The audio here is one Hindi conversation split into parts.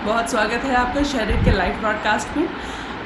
बहुत स्वागत है आपका शेरिट के लाइव ब्रॉडकास्ट में।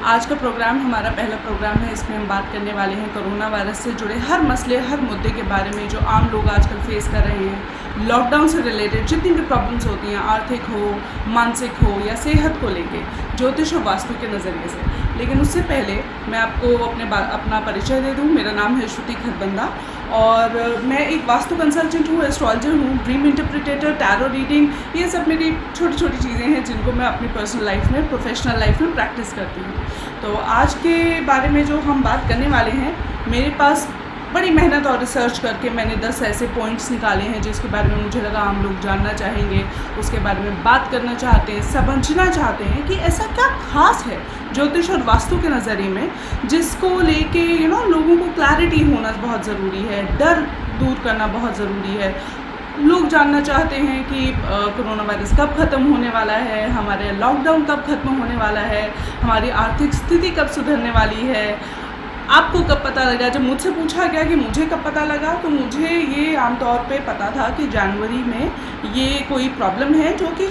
आज का प्रोग्राम हमारा पहला प्रोग्राम है। इसमें हम बात करने वाले हैं कोरोना वायरस से जुड़े हर मसले, हर मुद्दे के बारे में जो आम लोग आजकल फेस कर रहे हैं। लॉकडाउन से रिलेटेड जितनी भी प्रॉब्लम्स होती हैं, आर्थिक हो, मानसिक हो या सेहत को लेके, ज्योतिष और वास्तु के नज़रिए से। लेकिन उससे पहले मैं आपको अपना परिचय दे दूँ। मेरा नाम है श्रुति खरबंदा और मैं एक वास्तु कंसल्टेंट हूँ, एस्ट्रोलॉजर हूँ, ड्रीम इंटरप्रिटेटर, टैरो रीडिंग, ये सब मेरी छोटी छोटी चीज़ें हैं जिनको मैं अपनी पर्सनल लाइफ में, प्रोफेशनल लाइफ में प्रैक्टिस करती हूँ। तो आज के बारे में जो हम बात करने वाले हैं, मेरे पास बड़ी मेहनत और रिसर्च करके मैंने 10 ऐसे पॉइंट्स निकाले हैं जिसके बारे में मुझे लगा आम लोग जानना चाहेंगे, उसके बारे में बात करना चाहते हैं, समझना चाहते हैं कि ऐसा क्या खास है ज्योतिष और वास्तु के नज़रिए में जिसको लेके लोगों को क्लैरिटी होना बहुत ज़रूरी है, डर दूर करना बहुत ज़रूरी है। लोग जानना चाहते हैं कि कोरोना वायरस कब ख़त्म होने वाला है, हमारे लॉकडाउन कब ख़त्म होने वाला है, हमारी आर्थिक स्थिति कब सुधरने वाली है, आपको कब पता लगा। जब मुझसे पूछा गया कि मुझे कब पता लगा, तो मुझे ये आमतौर पे पता था कि जनवरी में ये कोई प्रॉब्लम है जो कि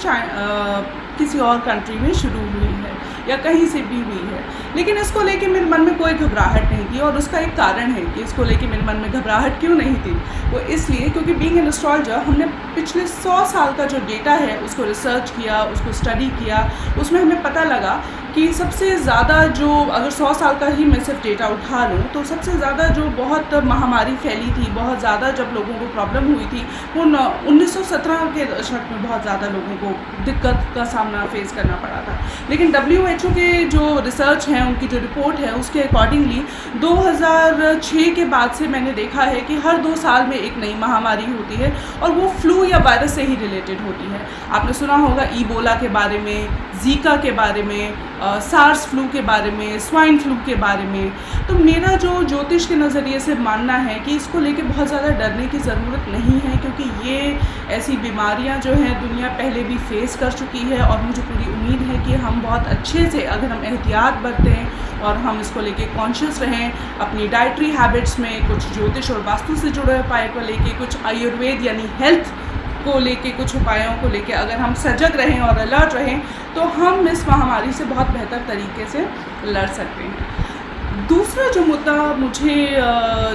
किसी और कंट्री में शुरू हुई है या कहीं से भी हुई है। लेकिन इसको लेके मेरे मन में कोई घबराहट नहीं थी और उसका एक कारण है कि इसको लेके मेरे मन में घबराहट क्यों नहीं थी। वो इसलिए क्योंकि बीइंग एन एस्ट्रोलॉजर हमने पिछले 100 साल का जो डेटा है उसको रिसर्च किया, उसको स्टडी किया। उसमें हमें पता लगा कि सबसे ज़्यादा जो, अगर 100 साल का ही मैं सिर्फ डेटा उठा लूँ, तो सबसे ज़्यादा जो बहुत महामारी फैली थी, बहुत ज़्यादा जब लोगों को प्रॉब्लम हुई थी, वो 1917 के दशक में बहुत ज़्यादा लोगों को दिक्कत का सामना फेस करना पड़ा था। लेकिन WHO के जो रिसर्च हैं, उनकी जो रिपोर्ट है, उसके अकॉर्डिंगली 2006 के बाद से मैंने देखा है कि हर 2 साल में एक नई महामारी होती है और वो फ्लू या वायरस से ही रिलेटेड होती है। आपने सुना होगा ईबोला के बारे में, जीका के बारे में, सार्स फ्लू के बारे में, स्वाइन फ्लू के बारे में। तो मेरा जो ज्योतिष के नज़रिए से मानना है कि इसको लेके बहुत ज़्यादा डरने की ज़रूरत नहीं है, क्योंकि ये ऐसी बीमारियां जो हैं दुनिया पहले भी फेस कर चुकी है और मुझे पूरी उम्मीद है कि हम बहुत अच्छे से, अगर हम एहतियात बरतें और हम इसको लेके कॉन्शियस रहें, अपनी डाइटरी हैबिट्स में कुछ ज्योतिष और वास्तु से जुड़े उपाय को लेके, कुछ आयुर्वेद यानी हेल्थ को लेके, कुछ उपायों को लेके अगर हम सजग रहें और अलर्ट रहें तो हम इस महामारी से बहुत बेहतर तरीके से लड़ सकते हैं। दूसरा जो मुद्दा मुझे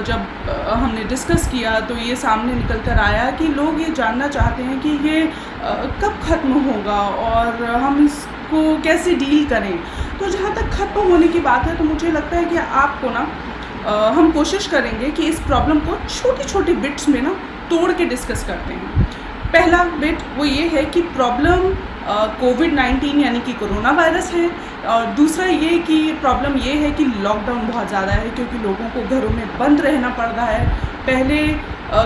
जब हमने डिस्कस किया तो ये सामने निकल कर आया कि लोग ये जानना चाहते हैं कि ये कब ख़त्म होगा और हम इसको कैसे डील करें। तो जहाँ तक ख़त्म होने की बात है, तो मुझे लगता है कि आपको हम कोशिश करेंगे कि इस प्रॉब्लम को छोटी छोटी बिट्स में तोड़ के डिस्कस करते हैं। पहला बिट वो ये है कि प्रॉब्लम कोविड-19 यानी कि कोरोना वायरस है, और दूसरा ये कि प्रॉब्लम ये है कि लॉकडाउन बहुत ज़्यादा है क्योंकि लोगों को घरों में बंद रहना पड़ रहा है। पहले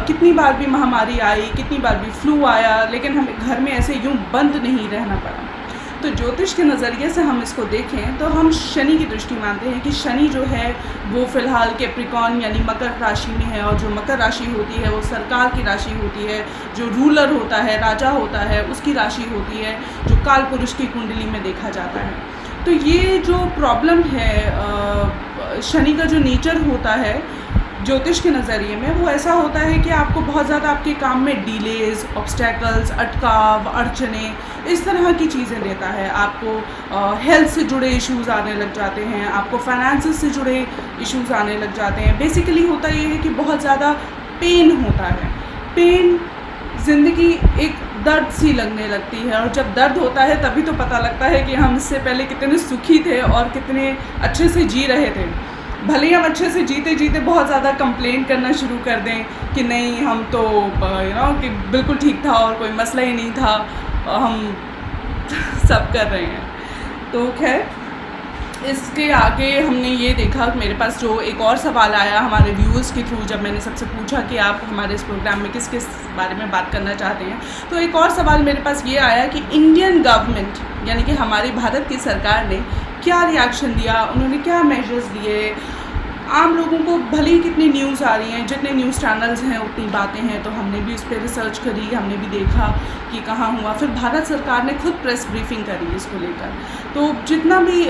कितनी बार भी महामारी आई, कितनी बार भी फ्लू आया, लेकिन हमें घर में ऐसे यूँ बंद नहीं रहना पड़ा। तो ज्योतिष के नज़रिए से हम इसको देखें तो हम शनि की दृष्टि मानते हैं कि शनि जो है वो फ़िलहाल कैप्रिकॉर्न यानी मकर राशि में है, और जो मकर राशि होती है वो सरकार की राशि होती है, जो रूलर होता है, राजा होता है, उसकी राशि होती है, जो काल पुरुष की कुंडली में देखा जाता है। तो ये जो प्रॉब्लम है, शनि का जो नेचर होता है ज्योतिष के नज़रिए में, वो ऐसा होता है कि आपको बहुत ज़्यादा आपके काम में डिलेज़, ऑब्स्टैकल्स, अटकाव, अड़चने, इस तरह की चीज़ें देता है। आपको हेल्थ से जुड़े इश्यूज़ आने लग जाते हैं, आपको फाइनेंसेस से जुड़े इश्यूज़ आने लग जाते हैं। बेसिकली होता ये है कि बहुत ज़्यादा पेन होता है। पेन ज़िंदगी एक दर्द सी लगने लगती है, और जब दर्द होता है तभी तो पता लगता है कि हम इससे पहले कितने सुखी थे और कितने अच्छे से जी रहे थे। भले ही हम अच्छे से जीते जीते बहुत ज़्यादा कंप्लेन करना शुरू कर दें कि नहीं, हम तो कि बिल्कुल ठीक था और कोई मसला ही नहीं था, हम सब कर रहे हैं। तो खैर, इसके आगे हमने ये देखा, मेरे पास जो एक और सवाल आया हमारे व्यूअर्स के थ्रू, जब मैंने सबसे पूछा कि आप हमारे इस प्रोग्राम में किस किस बारे में बात करना चाहते हैं, तो एक और सवाल मेरे पास ये आया कि इंडियन गवर्नमेंट यानी कि हमारी भारत की सरकार ने क्या रिएक्शन दिया, उन्होंने क्या मेजर्स लिए आम लोगों को भले ही कितनी न्यूज़ आ रही हैं, जितने न्यूज़ चैनल्स हैं उतनी बातें हैं, तो हमने भी उस पर रिसर्च करी, हमने भी देखा कि कहाँ हुआ। फिर भारत सरकार ने खुद प्रेस ब्रीफिंग करी इसको लेकर। तो जितना भी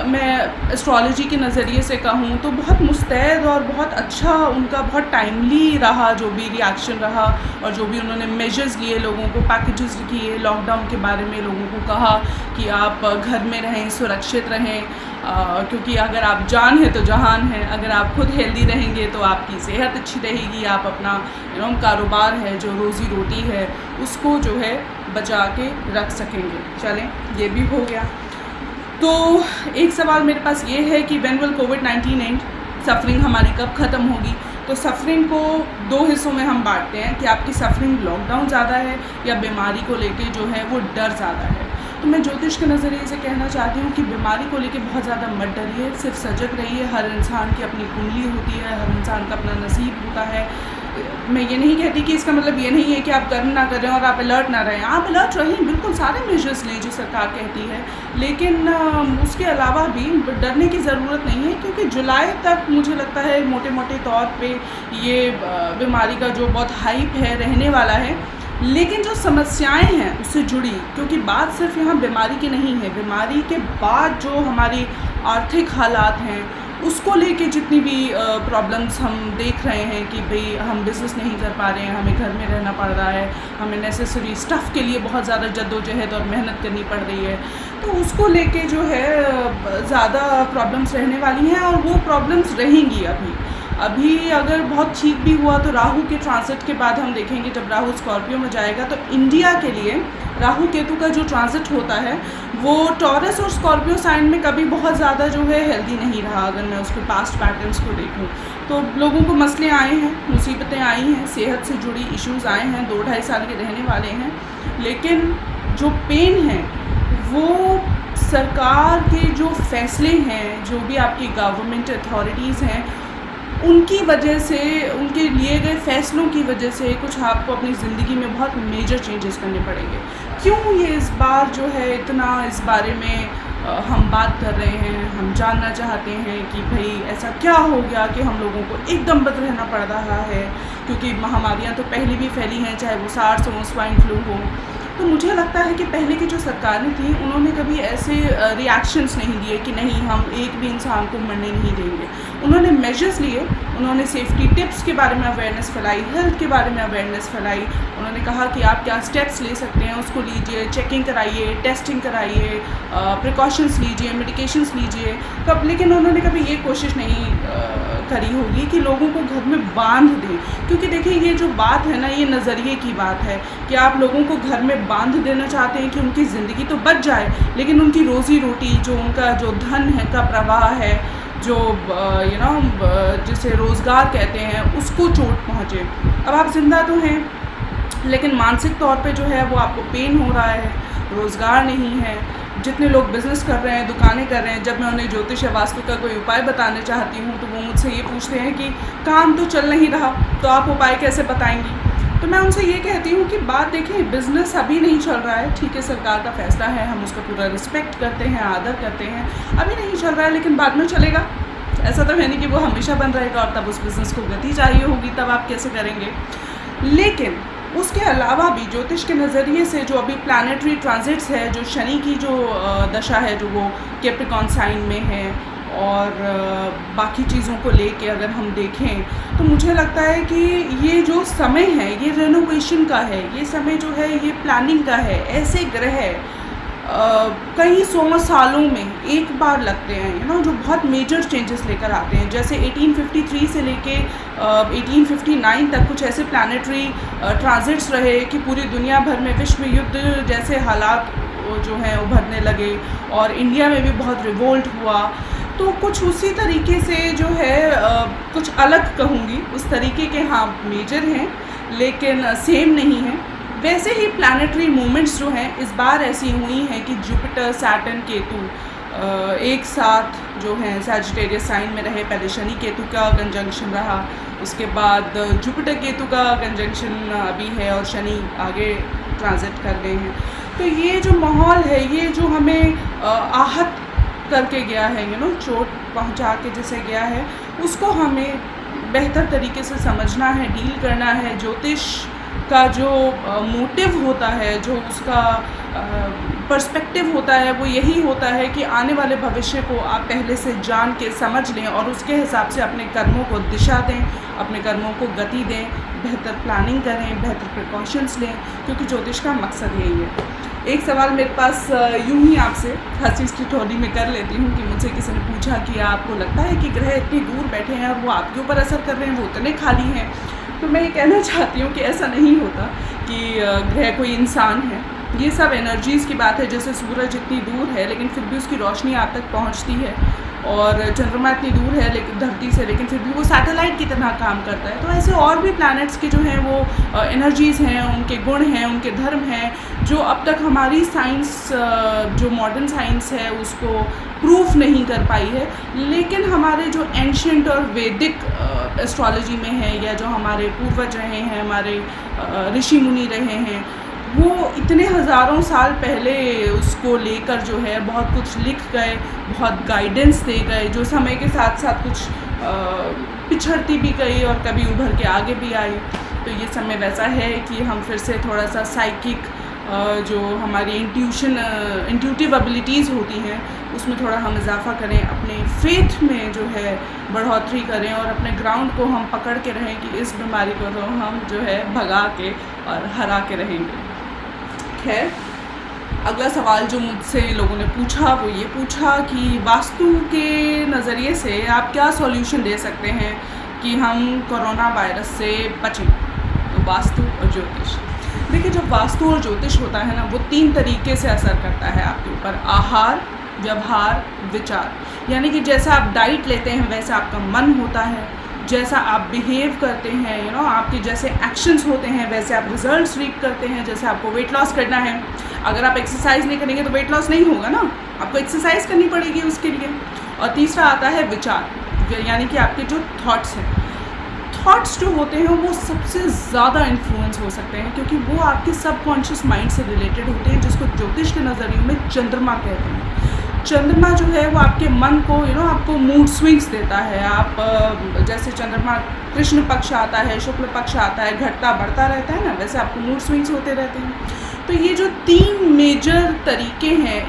मैं एस्ट्रोलॉजी के नज़रिए से कहूँ तो बहुत मुस्तैद और बहुत अच्छा, उनका बहुत टाइमली रहा जो भी रिएक्शन रहा, और जो भी उन्होंने मेजर्स लिए, लोगों को पैकेजेस किए, लॉकडाउन के बारे में लोगों को कहा कि आप घर में रहें, सुरक्षित रहें, क्योंकि अगर आप जान है तो जहान है। अगर आप खुद हेल्दी रहेंगे तो आपकी सेहत अच्छी रहेगी, आप अपना कारोबार है, जो रोज़ी रोटी है, उसको जो है बचा के रख सकेंगे। चलें, ये भी हो गया। तो एक सवाल मेरे पास ये है कि when will covid and, suffering हमारी कब ख़त्म होगी? तो सफरिंग को दो हिस्सों में हम बांटते हैं कि आपकी सफरिंग लॉकडाउन ज़्यादा है या बीमारी को लेके जो है वो डर ज़्यादा है। तो मैं ज्योतिष के नज़रिए से कहना चाहती हूँ कि बीमारी को लेके बहुत ज़्यादा मत डरिए, सिर्फ सजग रहिए। हर इंसान की अपनी कुंडली होती है, हर इंसान का अपना नसीब होता है। मैं ये नहीं कहती कि इसका मतलब ये नहीं है कि आप कर्म ना करें और आप अलर्ट ना रहें। आप अलर्ट रहें, बिल्कुल सारे मेजर्स लें जो सरकार कहती है, लेकिन उसके अलावा भी डरने की ज़रूरत नहीं है, क्योंकि जुलाई तक मुझे लगता है मोटे मोटे तौर पे ये बीमारी का जो बहुत हाइप है रहने वाला है। लेकिन जो समस्याएं हैं उससे जुड़ी, क्योंकि बात सिर्फ यहाँ बीमारी की नहीं है, बीमारी के बाद जो हमारी आर्थिक हालात हैं उसको लेके जितनी भी प्रॉब्लम्स हम देख रहे हैं कि भाई हम बिज़नेस नहीं कर पा रहे हैं, हमें घर में रहना पड़ रहा है, हमें नेसेसरी स्टफ़ के लिए बहुत ज़्यादा जद्दोजहद और मेहनत करनी पड़ रही है, तो उसको लेके जो है ज़्यादा प्रॉब्लम्स रहने वाली हैं, और वो प्रॉब्लम्स रहेंगी। अभी अगर बहुत ठीक भी हुआ तो राहु के ट्रांजिट के बाद हम देखेंगे, जब राहु स्कॉर्पियो में जाएगा तो इंडिया के लिए राहु केतु का जो ट्रांजिट होता है वो टॉरस और स्कॉर्पियो साइन में कभी बहुत ज़्यादा जो है हेल्दी नहीं रहा। अगर मैं उसके पास्ट पैटर्न्स को देखूं तो लोगों को मसले आए हैं, मुसीबतें आई हैं, सेहत से जुड़ी इश्यूज़ आए हैं, 2-2.5 साल के रहने वाले हैं। लेकिन जो पेन है वो सरकार के जो फैसले हैं, जो भी आपकी गवर्नमेंट अथॉरिटीज़ हैं, उनकी वजह से, उनके लिए गए फैसलों की वजह से कुछ आपको अपनी ज़िंदगी में बहुत मेजर चेंजेस करने पड़ेंगे। क्यों ये इस बार जो है इतना इस बारे में हम बात कर रहे हैं, हम जानना चाहते हैं कि भाई ऐसा क्या हो गया कि हम लोगों को एकदम बंद रहना पड़ रहा है, क्योंकि महामारियां तो पहले भी फैली हैं, चाहे वो सार्स हो, स्वाइन फ्लू हो। तो मुझे लगता है कि पहले की जो सरकारें थी उन्होंने कभी ऐसे रिएक्शंस नहीं दिए कि नहीं हम एक भी इंसान को मरने नहीं देंगे। उन्होंने मेजर्स लिए, उन्होंने सेफ्टी टिप्स के बारे में अवेयरनेस फैलाई, हेल्थ के बारे में अवेयरनेस फैलाई। उन्होंने कहा कि आप क्या स्टेप्स ले सकते हैं उसको लीजिए, चेकिंग कराइए, टेस्टिंग कराइए, प्रिकॉशंस लीजिए, मेडिकेशंस लीजिए। कब, लेकिन उन्होंने कभी ये कोशिश नहीं करी होगी कि लोगों को घर में बांध दें, क्योंकि देखिए ये जो बात है ना, ये नज़रिए की बात है कि आप लोगों को घर में बांध देना चाहते हैं कि उनकी ज़िंदगी तो बच जाए, लेकिन उनकी रोज़ी रोटी, जो उनका जो धन है का प्रवाह है, जो जिसे रोज़गार कहते हैं, उसको चोट पहुँचे। अब आप जिंदा तो हैं, लेकिन मानसिक तौर पे जो है वो आपको पेन हो रहा है, रोज़गार नहीं है। जितने लोग बिज़नेस कर रहे हैं, दुकानें कर रहे हैं, जब मैं उन्हें ज्योतिष या वास्तु का कोई उपाय बताने चाहती हूँ तो वो मुझसे ये पूछते हैं कि काम तो चल नहीं रहा, तो आप उपाय कैसे बताएंगी? तो मैं उनसे ये कहती हूँ कि बात देखें, बिज़नेस अभी नहीं चल रहा है, ठीक है, सरकार का फैसला है, हम उसका पूरा रिस्पेक्ट करते हैं, आदर करते हैं। अभी नहीं चल रहा है, लेकिन बाद में चलेगा। ऐसा तो है नहीं कि वो हमेशा बंद रहेगा और तब उस बिज़नेस को गति चाहिए होगी, तब आप कैसे करेंगे। लेकिन उसके अलावा भी ज्योतिष के नज़रिए से जो अभी प्लानेटरी ट्रांजिट्स है, जो शनि की जो दशा है, जो वो कैप्रिकॉर्न साइन में है, और बाकी चीज़ों को लेके अगर हम देखें तो मुझे लगता है कि ये जो समय है ये रेनोवेशन का है, ये समय जो है ये प्लानिंग का है। ऐसे ग्रह कई 100 सालों में एक बार लगते हैं, जो बहुत मेजर चेंजेस लेकर आते हैं। जैसे 1853 से लेके 1859 तक कुछ ऐसे प्लानेटरी ट्रांजिट्स रहे कि पूरी दुनिया भर में विश्व युद्ध जैसे हालात जो हैं उभरने लगे, और इंडिया में भी बहुत रिवोल्ट हुआ। तो कुछ उसी तरीके से जो है कुछ अलग कहूँगी, उस तरीके के हाँ मेजर हैं, लेकिन सेम नहीं हैं। वैसे ही प्लानेटरी मूवमेंट्स जो हैं इस बार ऐसी हुई हैं कि जुपिटर, सैटर्न, केतु एक साथ जो हैं सैजिटेरियस साइन में रहे। पहले शनि केतु का कंजंक्शन रहा, उसके बाद जुपिटर केतु का कंजंक्शन अभी है, और शनि आगे ट्रांजिट कर गए हैं। तो ये जो माहौल है, ये जो हमें आहत करके गया है, चोट पहुंचा के जैसे गया है, उसको हमें बेहतर तरीके से समझना है, डील करना है। ज्योतिष का जो मोटिव होता है, जो उसका पर्सपेक्टिव होता है, वो यही होता है कि आने वाले भविष्य को आप पहले से जान के समझ लें और उसके हिसाब से अपने कर्मों को दिशा दें, अपने कर्मों को गति दें, बेहतर प्लानिंग करें, बेहतर प्रिकॉशंस लें, क्योंकि ज्योतिष का मकसद यही है। एक सवाल मेरे पास यूं ही आपसे हंसी ठिठोली में कर लेती हूँ कि मुझसे किसी ने पूछा कि आपको लगता है कि ग्रह इतनी दूर बैठे हैं और वो आपके ऊपर असर कर रहे हैं, वो इतने खाली हैं? तो मैं ये कहना चाहती हूँ कि ऐसा नहीं होता कि ग्रह कोई इंसान है। ये सब एनर्जीज़ की बात है। जैसे सूरज इतनी दूर है लेकिन फिर भी उसकी रोशनी आप तक पहुँचती है, और चंद्रमा इतनी दूर है लेकिन धरती से, लेकिन फिर भी वो सैटेलाइट की तरह काम करता है। तो ऐसे और भी प्लैनेट्स के जो हैं वो एनर्जीज़ हैं, उनके गुण हैं, उनके धर्म हैं, जो अब तक हमारी साइंस, जो मॉडर्न साइंस है, उसको प्रूफ नहीं कर पाई है। लेकिन हमारे जो एंशिएंट और वैदिक एस्ट्रोलॉजी में है, या जो हमारे पूर्वज रहे हैं, हमारे ऋषि मुनि रहे हैं, वो इतने हज़ारों साल पहले उसको लेकर जो है बहुत कुछ लिख गए, बहुत गाइडेंस दे गए, जो समय के साथ साथ कुछ पिछड़ती भी गई और कभी उभर के आगे भी आई। तो ये समय वैसा है कि हम फिर से थोड़ा सा साइकिक, जो हमारी इंट्यूटिव एबिलिटीज़ होती हैं, उसमें थोड़ा हम इजाफा करें, अपने फेथ में जो है बढ़ोतरी करें, और अपने ग्राउंड को हम पकड़ के रहें कि इस बीमारी को तो हम जो है भगा के और हरा के रहेंगे। खैर, अगला सवाल जो मुझसे लोगों ने पूछा वो ये पूछा कि वास्तु के नज़रिए से आप क्या सॉल्यूशन दे सकते हैं कि हम कोरोना वायरस से बचें। तो वास्तु और ज्योतिष, देखिए, जब वास्तु और ज्योतिष होता है ना, वो 3 तरीके से असर करता है आपके ऊपर: आहार, व्यवहार, विचार। यानी कि जैसा आप डाइट लेते हैं वैसा आपका मन होता है, जैसा आप बिहेव करते हैं, आपके जैसे एक्शंस होते हैं वैसे आप रिजल्ट्स रीप करते हैं। जैसे आपको वेट लॉस करना है, अगर आप एक्सरसाइज नहीं करेंगे तो वेट लॉस नहीं होगा ना, आपको एक्सरसाइज करनी पड़ेगी उसके लिए। और तीसरा आता है विचार, यानी कि आपके जो थॉट्स हैं, थॉट्स जो होते हैं वो सबसे ज़्यादा इन्फ्लुएंस हो सकते हैं, क्योंकि वो आपके सबकॉन्शियस माइंड से रिलेटेड होते हैं, जिसको ज्योतिष के नज़रिए में चंद्रमा कहते हैं। चंद्रमा जो है वो आपके मन को आपको मूड स्विंग्स देता है। आप जैसे चंद्रमा कृष्ण पक्ष आता है, शुक्ल पक्ष आता है, घटता बढ़ता रहता है ना, वैसे आपको मूड स्विंग्स होते रहते हैं। तो ये जो 3 मेजर तरीके हैं,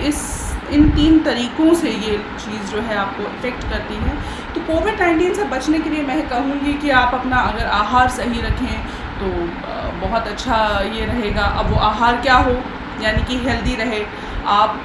इन 3 तरीक़ों से ये चीज़ जो है आपको इफ़ेक्ट करती है। तो कोविड-19 से बचने के लिए मैं कहूँगी कि आप अपना अगर आहार सही रखें तो बहुत अच्छा ये रहेगा। अब वो आहार क्या हो, यानी कि हेल्दी रहे। आप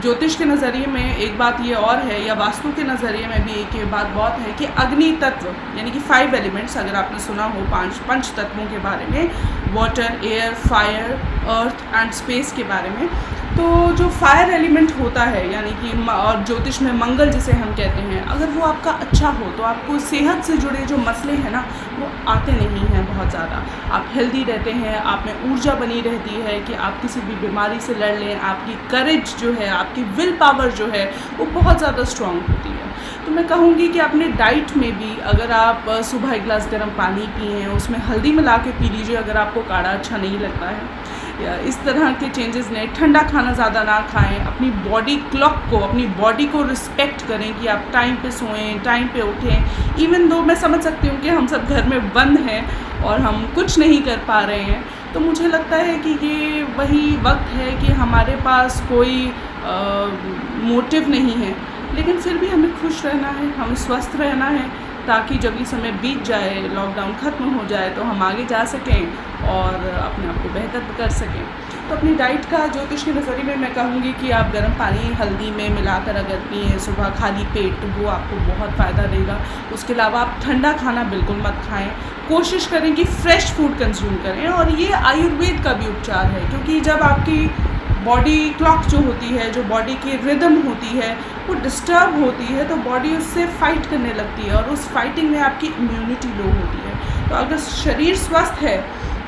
ज्योतिष के नज़रिए में एक बात ये और है, या वास्तु के नज़रिए में भी एक ये बात बहुत है कि अग्नि तत्व, यानी कि 5 एलिमेंट्स, अगर आपने सुना हो 5 पंच तत्वों के बारे में, water, air, fire, earth and space के बारे में। तो जो फायर एलिमेंट होता है, यानी कि और ज्योतिष में मंगल जिसे हम कहते हैं, अगर वो आपका अच्छा हो तो आपको सेहत से जुड़े जो मसले हैं ना वो आते नहीं हैं बहुत ज़्यादा। आप हेल्दी रहते हैं, आप में ऊर्जा बनी रहती है कि आप किसी भी बीमारी से लड़ लें। आपकी करेज जो है, आपकी विल पावर जो है वो बहुत ज़्यादा स्ट्रॉन्ग होती है। तो मैं कहूँगी कि अपने डाइट में भी अगर आप सुबह 1 गिलास गर्म पानी पिए, उसमें हल्दी मिला के पी लीजिए अगर आपको काढ़ा अच्छा नहीं लगता है, या इस तरह के चेंजेस ने। ठंडा खाना ज़्यादा ना खाएं, अपनी बॉडी क्लॉक को, अपनी बॉडी को रिस्पेक्ट करें कि आप टाइम पे सोएं, टाइम पे उठें। इवन दो मैं समझ सकती हूँ कि हम सब घर में बंद हैं और हम कुछ नहीं कर पा रहे हैं, तो मुझे लगता है कि ये वही वक्त है कि हमारे पास कोई मोटिव नहीं है, लेकिन फिर भी हमें खुश रहना है, हमें स्वस्थ रहना है, ताकि जब ये समय बीत जाए, लॉकडाउन ख़त्म हो जाए, तो हम आगे जा सकें और अपने आप को बेहतर कर सकें। तो अपनी डाइट का ज्योतिष के नज़रिए में मैं कहूँगी कि आप गर्म पानी हल्दी में मिलाकर अगर पिएँ सुबह खाली पेट, तो वो आपको बहुत फ़ायदा देगा। उसके अलावा आप ठंडा खाना बिल्कुल मत खाएं, कोशिश करें कि फ़्रेश फूड कंज्यूम करें। और ये आयुर्वेद का भी उपचार है, क्योंकि जब आपकी बॉडी क्लॉक जो होती है, जो बॉडी की रिदम होती है, वो डिस्टर्ब होती है, तो बॉडी उससे फ़ाइट करने लगती है और उस फाइटिंग में आपकी इम्यूनिटी लो होती है। तो अगर शरीर स्वस्थ है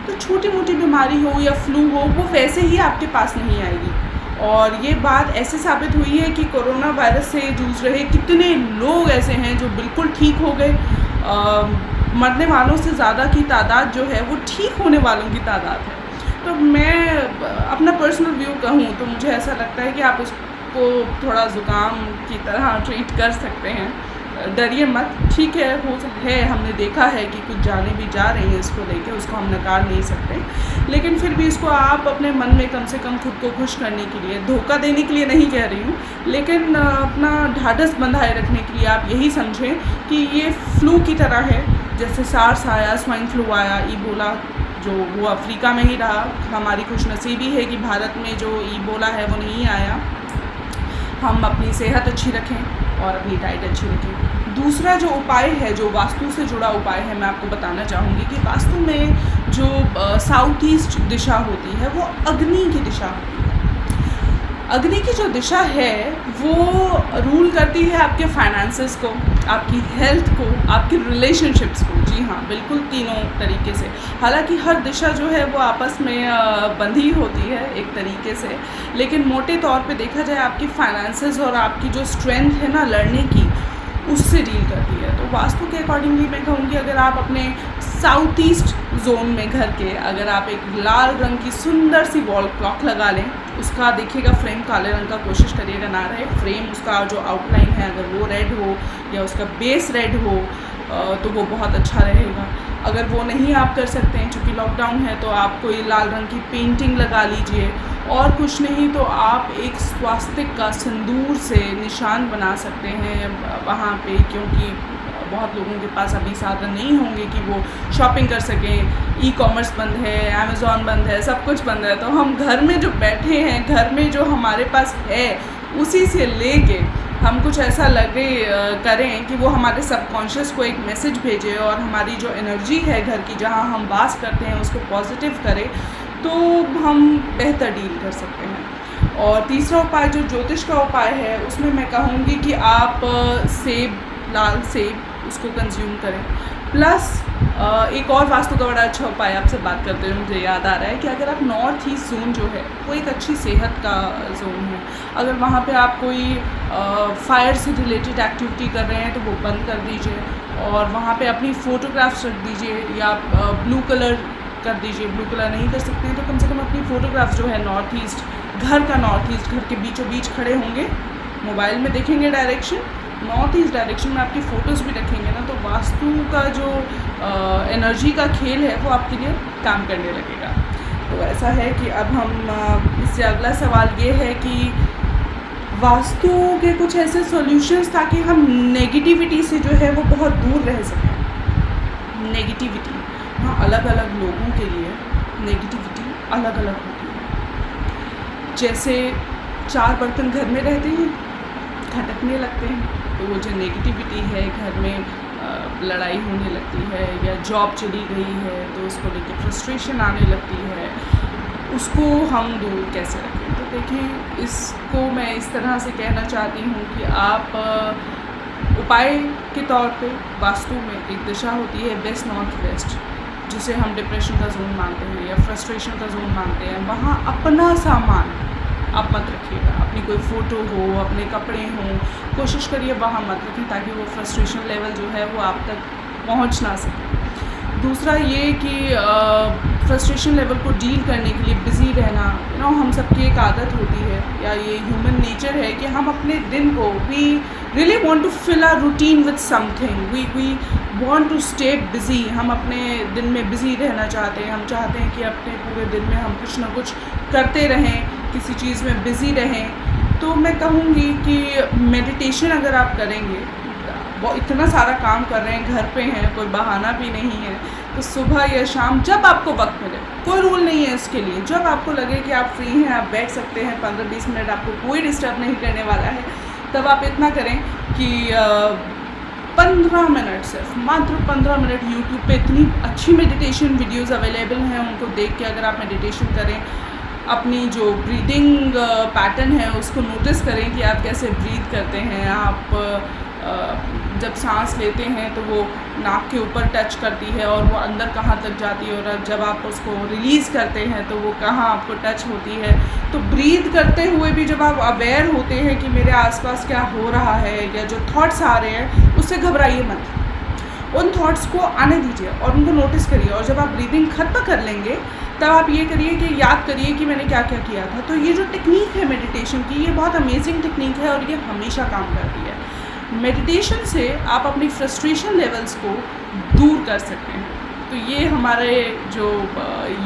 तो छोटी मोटी बीमारी हो या फ्लू हो, वो वैसे ही आपके पास नहीं आएगी। और ये बात ऐसे साबित हुई है कि कोरोना वायरस से जूझ रहे कितने लोग ऐसे हैं जो बिल्कुल ठीक हो गए। मरने वालों से ज़्यादा की तादाद जो है वो ठीक होने वालों की तादाद है। तो मैं अपना पर्सनल व्यू कहूँ तो मुझे ऐसा लगता है कि आप को थोड़ा ज़ुकाम की तरह ट्रीट कर सकते हैं। डरिए मत, ठीक है हमने देखा है कि कुछ जाने भी जा रही हैं इसको लेके, उसको हम नकार नहीं सकते, लेकिन फिर भी इसको आप अपने मन में कम से कम खुद को खुश करने के लिए, धोखा देने के लिए नहीं कह रही हूँ, लेकिन अपना ढाढ़स बंधाए रखने के लिए आप यही समझें कि ये फ्लू की तरह है। जैसे सार्स आया, स्वाइन फ्लू आया, ईबोला जो वो अफ्रीका में ही रहा। हमारी खुशनसीबी है कि भारत में जो ईबोला है वो नहीं आया। हम अपनी सेहत अच्छी रखें और अपनी डाइट अच्छी रखें। दूसरा जो उपाय है, जो वास्तु से जुड़ा उपाय है, मैं आपको बताना चाहूँगी कि वास्तु में जो साउथ ईस्ट दिशा होती है वो अग्नि की दिशा होती है। अग्नि की जो दिशा है वो रूल करती है आपके फाइनेंसेस को, आपकी हेल्थ को, आपके रिलेशनशिप्स को। जी हाँ, बिल्कुल तीनों तरीके से। हालांकि हर दिशा जो है वो आपस में बंधी होती है एक तरीके से, लेकिन मोटे तौर पे देखा जाए आपकी फाइनेंसेस और आपकी जो स्ट्रेंथ है ना लड़ने की, उससे डील करती है। तो वास्तु के अकॉर्डिंगली मैं कहूँगी अगर आप अपने साउथ ईस्ट जोन में घर के अगर आप एक लाल रंग की सुंदर सी वॉल क्लॉक लगा लें, उसका देखिएगा फ्रेम काले रंग का कोशिश करिएगा ना रहे, फ्रेम उसका जो आउटलाइन है अगर वो रेड हो या उसका बेस रेड हो तो वो बहुत अच्छा रहेगा। अगर वो नहीं आप कर सकते हैं चूँकि लॉकडाउन है, तो आप कोई लाल रंग की पेंटिंग लगा लीजिए, और कुछ नहीं तो आप एक स्वास्तिक का सिंदूर से निशान बना सकते हैं वहाँ पे, क्योंकि बहुत लोगों के पास अभी साधन नहीं होंगे कि वो शॉपिंग कर सकें। ई कॉमर्स बंद है, अमेज़ॉन बंद है, सब कुछ बंद है। तो हम घर में जो बैठे हैं, घर में जो हमारे पास है, उसी से लेके हम कुछ ऐसा लगे करें कि वो हमारे सबकॉन्शियस को एक मैसेज भेजे और हमारी जो एनर्जी है घर की, जहाँ हम वास करते हैं, उसको पॉजिटिव करे, तो हम बेहतर डील कर सकते हैं। और तीसरा उपाय जो ज्योतिष का उपाय है, उसमें मैं कहूँगी कि आप सेब, लाल सेब, उसको कंज्यूम करें। प्लस एक और वास्तु का बड़ा अच्छा उपाय आपसे बात करते हुए मुझे याद आ रहा है कि अगर आप नॉर्थ ईस्ट जोन जो है वो एक अच्छी सेहत का जोन है, अगर वहाँ पे आप कोई फायर से रिलेटेड एक्टिविटी कर रहे हैं तो वो बंद कर दीजिए और वहाँ पे अपनी फ़ोटोग्राफ्स रख दीजिए, या ब्लू कलर कर दीजिए। ब्लू कलर नहीं कर सकते हैं तो कम से कम अपनी फ़ोटोग्राफ्स जो है नॉर्थ ईस्ट, घर का नॉर्थ ईस्ट, घर के बीचों बीच खड़े होंगे, मोबाइल में देखेंगे डायरेक्शन, नॉर्थ ईस्ट डायरेक्शन में आपकी फ़ोटोज़ भी रखेंगे ना, तो वास्तु का जो एनर्जी का खेल है वो आपके लिए काम करने लगेगा। तो ऐसा है कि अब हम इससे अगला सवाल ये है कि वास्तु के कुछ ऐसे सॉल्यूशंस ताकि हम नेगेटिविटी से जो है वो बहुत दूर रह सकें। नेगेटिविटी, हाँ, अलग अलग लोगों के लिए नेगेटिविटी अलग अलग होती है। जैसे 4 बर्तन घर में रहते हैं, खटकने लगते हैं, तो वो जो नेगेटिविटी है घर में लड़ाई होने लगती है, या जॉब चली गई है तो उसको लेकर फ्रस्ट्रेशन आने लगती है, उसको हम दूर कैसे रखें। तो देखिए, इसको मैं इस तरह से कहना चाहती हूँ कि आप उपाय के तौर पे वास्तु में एक दिशा होती है वेस्ट नॉर्थ वेस्ट, जिसे हम डिप्रेशन का जोन मानते हैं या फ्रस्ट्रेशन का जोन मानते हैं। वहाँ अपना सामान आप मत रखिएगा, अपनी कोई फ़ोटो हो, अपने कपड़े हों, कोशिश करिए वहाँ मत रखें ताकि वो फ्रस्ट्रेशन लेवल जो है वो आप तक पहुँच ना सके। दूसरा ये कि फ्रस्ट्रेशन लेवल को डील करने के लिए बिज़ी रहना, हम सबकी एक आदत होती है या ये ह्यूमन नेचर है कि हम अपने दिन को we really want to fill our routine with something, we want to stay busy. हम अपने दिन में बिज़ी रहना चाहते हैं, हम चाहते हैं कि अपने पूरे दिन में हम कुछ ना कुछ करते रहें, किसी चीज़ में बिज़ी रहें। तो मैं कहूँगी कि मेडिटेशन अगर आप करेंगे, वो इतना सारा काम कर रहे हैं, घर पे हैं, कोई बहाना भी नहीं है, तो सुबह या शाम जब आपको वक्त मिले, कोई रूल नहीं है इसके लिए, जब आपको लगे कि आप फ्री हैं, आप बैठ सकते हैं 15-20 मिनट, आपको कोई डिस्टर्ब नहीं करने वाला है, तब आप इतना करें कि 15 मिनट, सिर्फ मात्र 15 मिनट यूट्यूब पे इतनी अच्छी मेडिटेशन वीडियोस अवेलेबल हैं, उनको देख के अगर आप मेडिटेशन करें, अपनी जो ब्रीदिंग पैटर्न है उसको नोटिस करें कि आप कैसे ब्रीथ करते हैं। आप जब सांस लेते हैं तो वो नाक के ऊपर टच करती है और वो अंदर कहाँ तक जाती है, और जब आप उसको रिलीज़ करते हैं तो वो कहाँ आपको टच होती है। तो ब्रीथ करते हुए भी जब आप अवेयर होते हैं कि मेरे आसपास क्या हो रहा है या जो थॉट्स आ रहे हैं, उससे घबराइए मत, उन थॉट्स को आने दीजिए और उनको नोटिस करिए। और जब आप ब्रीदिंग खत्म कर लेंगे तब आप ये करिए कि याद करिए कि मैंने क्या क्या किया था। तो ये जो टेक्निक है मेडिटेशन मेडिटेशन की, ये बहुत अमेजिंग टेक्निक है और ये हमेशा काम करती है। मेडिटेशन से आप अपनी फ्रस्ट्रेशन लेवल्स को दूर कर सकते हैं। तो ये हमारे जो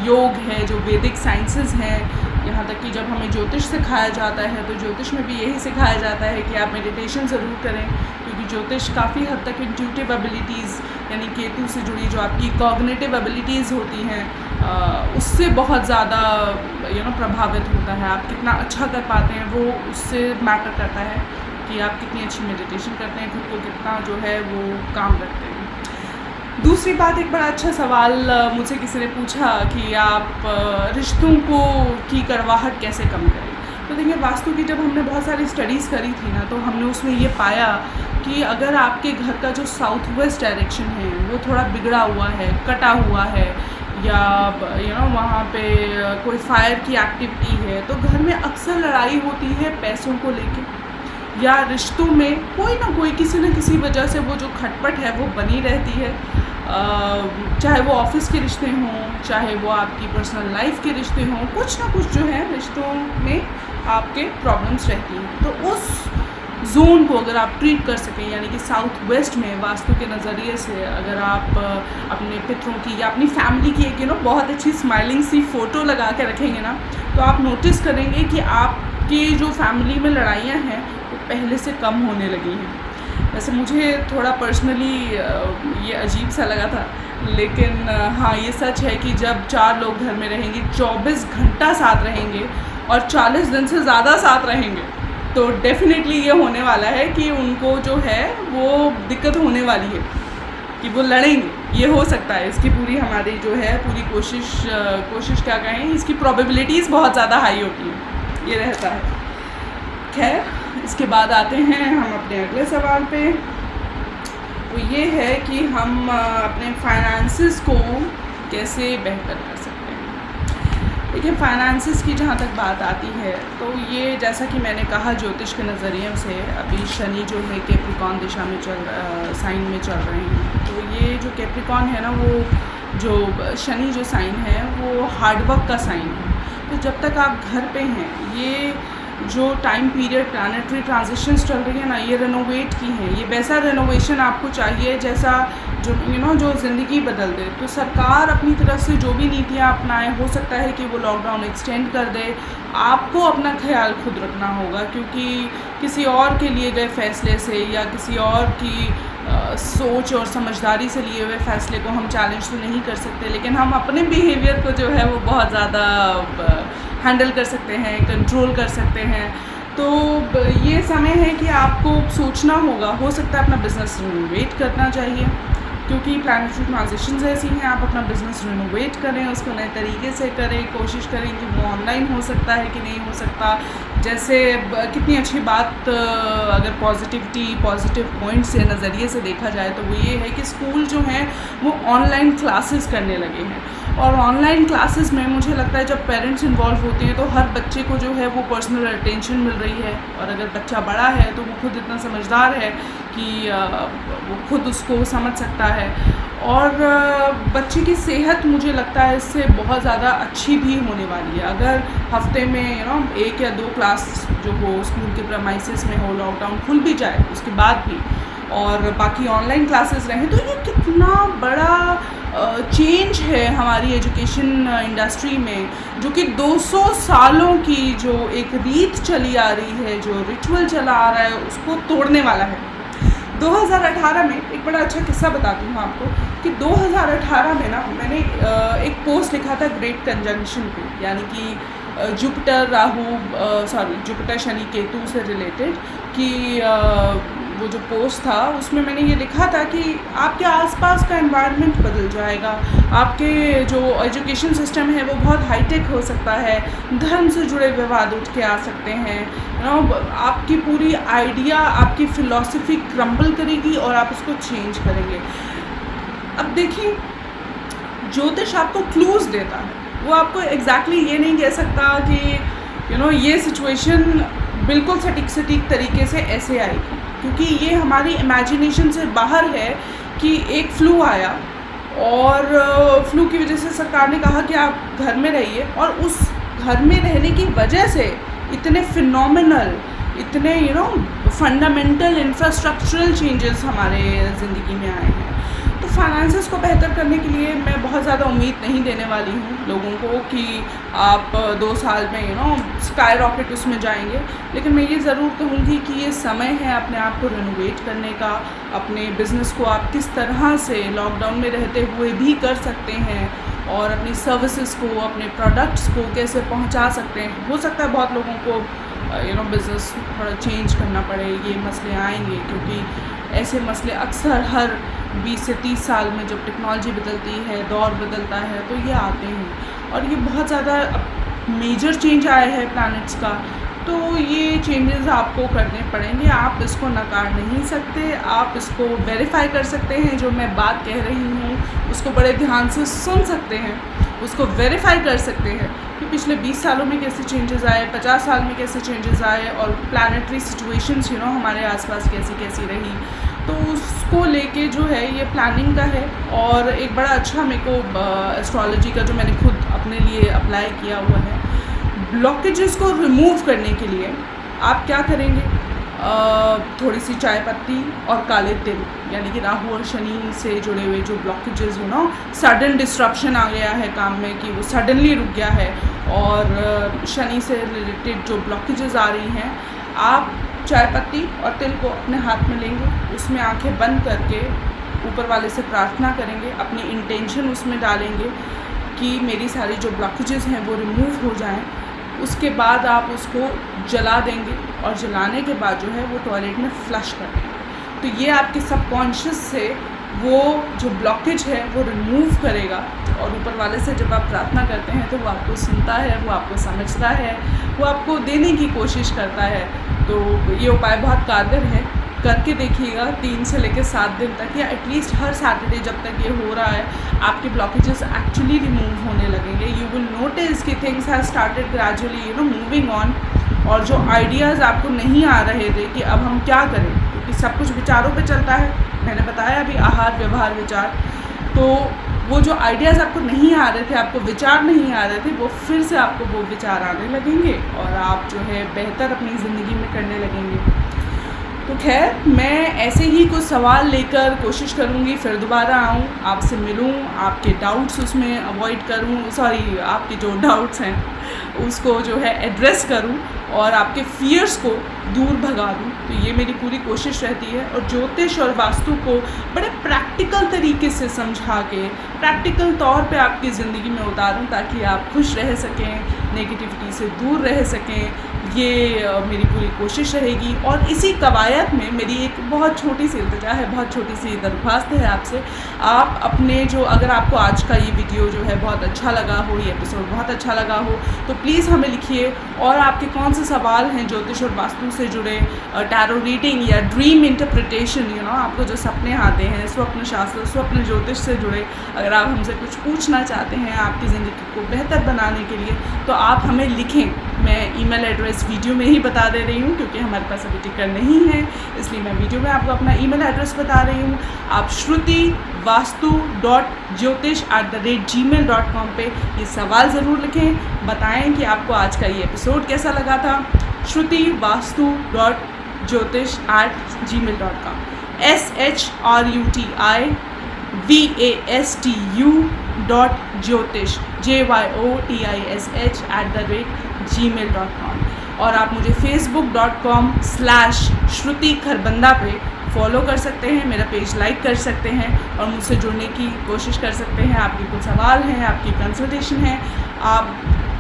योग है, जो वैदिक साइंसेस हैं, यहाँ तक कि जब हमें ज्योतिष सिखाया जाता है तो ज्योतिष में भी यही सिखाया जाता है कि आप मेडिटेशन ज़रूर करें, क्योंकि ज्योतिष काफ़ी हद तक इंट्यूटिव एबिलिटीज़ यानी केतु से जुड़ी जो आपकी कॉग्निटिव एबिलिटीज़ होती हैं उससे बहुत ज़्यादा प्रभावित होता है। आप कितना अच्छा कर पाते हैं वो उससे मैटर करता है कि आप कितनी अच्छी मेडिटेशन करते हैं, खुद को कितना जो है वो काम करते हैं। दूसरी बात, एक बड़ा अच्छा सवाल मुझसे किसी ने पूछा कि आप रिश्तों को की कड़वाहट कैसे कम करें। तो देखिए, वास्तु की जब हमने बहुत सारी स्टडीज़ करी थी ना, तो हमने उसमें ये पाया कि अगर आपके घर का जो साउथ वेस्ट डायरेक्शन है वो थोड़ा बिगड़ा हुआ है, कटा हुआ है, या वहाँ पे कोई फायर की एक्टिविटी है, तो घर में अक्सर लड़ाई होती है पैसों को लेके, या रिश्तों में कोई ना कोई किसी न किसी वजह से वो जो खटपट है वो बनी रहती है। चाहे वो ऑफिस के रिश्ते हों, चाहे वो आपकी पर्सनल लाइफ के रिश्ते हों, कुछ ना कुछ जो है रिश्तों में आपके प्रॉब्लम्स रहती हैं। तो उस जोन को अगर आप ट्रीट कर सकें, यानी कि साउथ वेस्ट में वास्तु के नज़रिए से अगर आप अपने पितरों की या अपनी फैमिली की एक बहुत अच्छी स्माइलिंग सी फ़ोटो लगा के रखेंगे ना, तो आप नोटिस करेंगे कि आपकी जो फैमिली में लड़ाइयाँ हैं वो पहले से कम होने लगी हैं। वैसे मुझे थोड़ा पर्सनली ये अजीब सा लगा था, लेकिन हाँ, ये सच है कि जब 4 लोग घर में रहेंगे, 24 घंटा साथ रहेंगे और 40 दिन से ज़्यादा साथ रहेंगे, तो डेफिनेटली ये होने वाला है कि उनको जो है वो दिक्कत होने वाली है कि वो लड़ेंगे। ये हो सकता है, इसकी पूरी हमारी जो है पूरी कोशिश क्या कहें, इसकी प्रोबेबिलिटीज़ बहुत ज़्यादा हाई होती हैं, ये रहता है। खैर, इसके बाद आते हैं हम अपने अगले सवाल पे। तो ये है कि हम अपने फाइनेंसेस को कैसे बेहतर कर सकते हैं। देखिए, फाइनेंसेस की जहाँ तक बात आती है तो ये जैसा कि मैंने कहा, ज्योतिष के नज़रिए से अभी शनि जो है कैप्रिकॉन दिशा में साइन में चल रहे हैं। तो ये जो कैप्रिकॉन है ना, वो जो शनि जो साइन है वो हार्डवर्क का साइन है। तो जब तक आप घर पे हैं, ये जो टाइम पीरियड प्लानेटरी ट्रांजिशंस चल रही है ना, ये रेनोवेट की हैं। ये वैसा रेनोवेशन आपको चाहिए जैसा जो जो ज़िंदगी बदल दे। तो सरकार अपनी तरफ से जो भी नीतियाँ अपनाए, हो सकता है कि वो लॉकडाउन एक्सटेंड कर दे। आपको अपना ख्याल खुद रखना होगा, क्योंकि किसी और के लिए गए फैसले से या किसी और की सोच और समझदारी से लिए हुए फैसले को हम चैलेंज तो नहीं कर सकते, लेकिन हम अपने बिहेवियर को जो है वो बहुत ज़्यादा हैंडल कर सकते हैं, कंट्रोल कर सकते हैं। तो ये समय है कि आपको सोचना होगा, हो सकता है अपना बिज़नेस रिनोवेट करना चाहिए, क्योंकि प्लानेटरी ट्रांजिशंस ऐसी हैं। आप अपना बिज़नेस रिनोवेट करें, उसको नए तरीके से करें, कोशिश करें कि वो ऑनलाइन हो सकता है कि नहीं हो सकता। जैसे कितनी अच्छी बात, अगर पॉजिटिव पॉइंट से नज़रिए से देखा जाए तो वो ये है कि स्कूल जो हैं वो ऑनलाइन क्लासेस करने लगे हैं। और ऑनलाइन क्लासेस में मुझे लगता है जब पेरेंट्स इन्वॉल्व होते हैं तो हर बच्चे को जो है वो पर्सनल अटेंशन मिल रही है। और अगर बच्चा बड़ा है तो वो खुद इतना समझदार है कि वो खुद उसको समझ सकता है। और बच्चे की सेहत मुझे लगता है इससे बहुत ज़्यादा अच्छी भी होने वाली है। अगर हफ्ते में 1 या 2 क्लास जो हो स्कूल के प्रेमाइसेस में हो, लॉकडाउन खुल भी जाए उसके बाद भी, और बाकी ऑनलाइन क्लासेस रहें, तो ये कितना बड़ा चेंज है हमारी एजुकेशन इंडस्ट्री में, जो कि 200 सालों की जो एक रीत चली आ रही है, जो रिचुअल चला आ रहा है, उसको तोड़ने वाला है। 2018 में एक बड़ा अच्छा किस्सा बताती हूँ आपको कि 2018 में ना मैंने एक पोस्ट लिखा था ग्रेट कंजंक्शन पे, यानी कि जुपिटर शनि केतु से रिलेटेड, कि वो जो पोस्ट था उसमें मैंने ये लिखा था कि आपके आसपास का एनवायरनमेंट बदल जाएगा, आपके जो एजुकेशन सिस्टम है वो बहुत हाईटेक हो सकता है, धर्म से जुड़े विवाद उठ के आ सकते हैं, आपकी पूरी आइडिया, आपकी फ़िलॉसफी क्रम्बल करेगी और आप उसको चेंज करेंगे। अब देखिए, ज्योतिष आपको क्लूज़ देता है, वो आपको एग्जैक्टली ये नहीं कह सकता कि ये सिचुएशन बिल्कुल सटीक तरीके से ऐसे आएगी, क्योंकि ये हमारी इमेजिनेशन से बाहर है। कि एक फ्लू आया और फ्लू की वजह से सरकार ने कहा कि आप घर में रहिए, और उस घर में रहने की वजह से इतने फिनोमिनल, इतने फंडामेंटल इंफ्रास्ट्रक्चरल चेंजेस हमारे ज़िंदगी में आए हैं। तो फाइनेंसेस को बेहतर करने के लिए मैं बहुत ज़्यादा उम्मीद नहीं देने वाली हूँ लोगों को कि आप 2 साल में स्काई रॉकेट उसमें जाएंगे, लेकिन मैं ये ज़रूर कहूँगी कि ये समय है अपने आप को रेनोवेट करने का। अपने बिज़नेस को आप किस तरह से लॉकडाउन में रहते हुए भी कर सकते हैं और अपनी सर्विसेज को, अपने प्रोडक्ट्स को कैसे पहुंचा सकते हैं। हो सकता है बहुत लोगों को बिज़नेस थोड़ा चेंज करना पड़े, ये मसले आएंगे, क्योंकि ऐसे मसले अक्सर हर 20 से 30 साल में जब टेक्नोलॉजी बदलती है, दौर बदलता है, तो ये आते हैं। और ये बहुत ज़्यादा मेजर चेंज आया है प्लैनेट्स का, तो ये चेंजेस आपको करने पड़ेंगे। आप इसको नकार नहीं सकते, आप इसको वेरीफाई कर सकते हैं। जो मैं बात कह रही हूँ उसको बड़े ध्यान से सुन सकते हैं, उसको वेरीफाई कर सकते हैं कि पिछले 20 सालों में कैसे चेंजेस आए, 50 साल में कैसे चेंजेस आए, और प्लानिटरी सिचुएशंस हमारे आसपास कैसी कैसी रही। तो उसको लेके जो है ये प्लानिंग का है। और एक बड़ा अच्छा मेरे को एस्ट्रोलॉजी का जो मैंने खुद अपने लिए अप्लाई किया हुआ है, ब्लॉकेजेस को रिमूव करने के लिए आप क्या करेंगे, थोड़ी सी चाय पत्ती और काले तिल, यानी कि राहु और शनि से जुड़े हुए जो ब्लॉकेजेस सडन डिस्ट्रप्शन आ गया है काम में, कि वो सडनली रुक गया है, और शनि से रिलेटेड जो ब्लॉकेजेस आ रही हैं, आप चाय पत्ती और तिल को अपने हाथ में लेंगे, उसमें आंखें बंद करके ऊपर वाले से प्रार्थना करेंगे, अपनी इंटेंशन उसमें डालेंगे कि मेरी सारी जो ब्लॉकेजेस हैं वो रिमूव हो जाएं। उसके बाद आप उसको जला देंगे, और जलाने के बाद जो है वो टॉयलेट में फ्लश कर देंगे। तो ये आपके सबकॉन्शियस से वो जो ब्लॉकेज है वो रिमूव करेगा। और ऊपर वाले से जब आप प्रार्थना करते हैं तो वो आपको सुनता है, वो आपको समझता है, वो आपको देने की कोशिश करता है। तो ये उपाय बहुत कारगर है, करके देखिएगा 3 से लेकर 7 दिन तक, या एटलीस्ट हर सैटरडे जब तक ये हो रहा है, आपके ब्लॉकेजेस एक्चुअली रिमूव होने लगेंगे। यू विल नोटिस कि things have started gradually moving on. और जो आइडियाज़ आपको नहीं आ रहे थे कि अब हम क्या करें, क्योंकि सब कुछ विचारों पे चलता है, मैंने बताया अभी आहार व्यवहार विचार, तो वो जो आइडियाज़ आपको नहीं आ रहे थे, आपको विचार नहीं आ रहे थे, वो फिर से आपको वो विचार आने लगेंगे और आप जो है बेहतर अपनी ज़िंदगी में करने लगेंगे। तो खैर, मैं ऐसे ही कुछ सवाल लेकर कोशिश करूँगी फिर दोबारा आऊँ, आपसे मिलूँ, आपके डाउट्स उसमें अवॉइड करूँ, सॉरी आपके जो डाउट्स हैं उसको जो है एड्रेस करूँ और आपके फियर्स को दूर भगा दूँ। तो ये मेरी पूरी कोशिश रहती है। और ज्योतिष और वास्तु को बड़े प्रैक्टिकल तरीके से समझा के प्रैक्टिकल तौर पे आपकी ज़िंदगी में उतारूँ, ताकि आप खुश रह सकें, नेगेटिविटी से दूर रह सकें। ये मेरी पूरी कोशिश रहेगी। और इसी कवायद में मेरी एक बहुत छोटी सी इल्तिजा है, बहुत छोटी सी दरख्वास्त है आपसे। आप अपने जो, अगर आपको आज का ये वीडियो जो है बहुत अच्छा लगा हो, ये एपिसोड बहुत अच्छा लगा हो, तो प्लीज़ हमें लिखिए। और आपके कौन से सवाल हैं ज्योतिष और वास्तु से जुड़े, टैरो रीडिंग या ड्रीम इंटरप्रिटेशन, आपको जो सपने आते हैं, स्वप्न शास्त्र, स्वप्न ज्योतिष से जुड़े, अगर आप हमसे कुछ पूछना चाहते हैं आपकी ज़िंदगी को बेहतर बनाने के लिए, तो आप हमें लिखें। मैं ईमेल एड्रेस वीडियो में ही बता दे रही हूँ, क्योंकि हमारे पास अभी टिकट नहीं है, इसलिए मैं वीडियो में आपको अपना ईमेल एड्रेस बता रही हूँ। आप shruti.vastu.jyotish@gmail.com पे ये सवाल ज़रूर लिखें, बताएं कि आपको आज का ये एपिसोड कैसा लगा था। shruti.vastu.jyotish@gmail.com shruti.vastu.jyotish JYOTISH@gmail.com। और आप मुझे facebook.com/श्रुति खरबंदा पे फॉलो कर सकते हैं, मेरा पेज लाइक कर सकते हैं और मुझसे जुड़ने की कोशिश कर सकते हैं। आपके कुछ सवाल हैं, आपकी कंसल्टेशन है,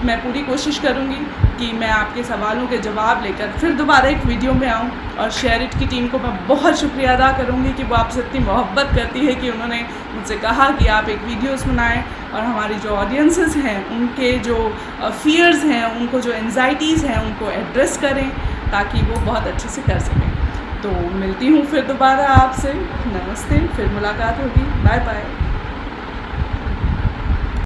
मैं पूरी कोशिश करूँगी कि मैं आपके सवालों के जवाब लेकर फिर दोबारा एक वीडियो में आऊँ। और शेयर इट की टीम को मैं बहुत शुक्रिया अदा करूँगी कि वो आपसे इतनी मोहब्बत करती है कि उन्होंने मुझसे कहा कि आप एक वीडियोस बनाएं, और हमारी जो ऑडियंसेस हैं उनके जो फियर्स हैं, उनको जो एंजाइटीज़ हैं, उनको एड्रेस करें, ताकि वो बहुत अच्छे से कर सकें। तो मिलती हूँ फिर दोबारा आपसे। नमस्ते, फिर मुलाकात होगी। Bye bye.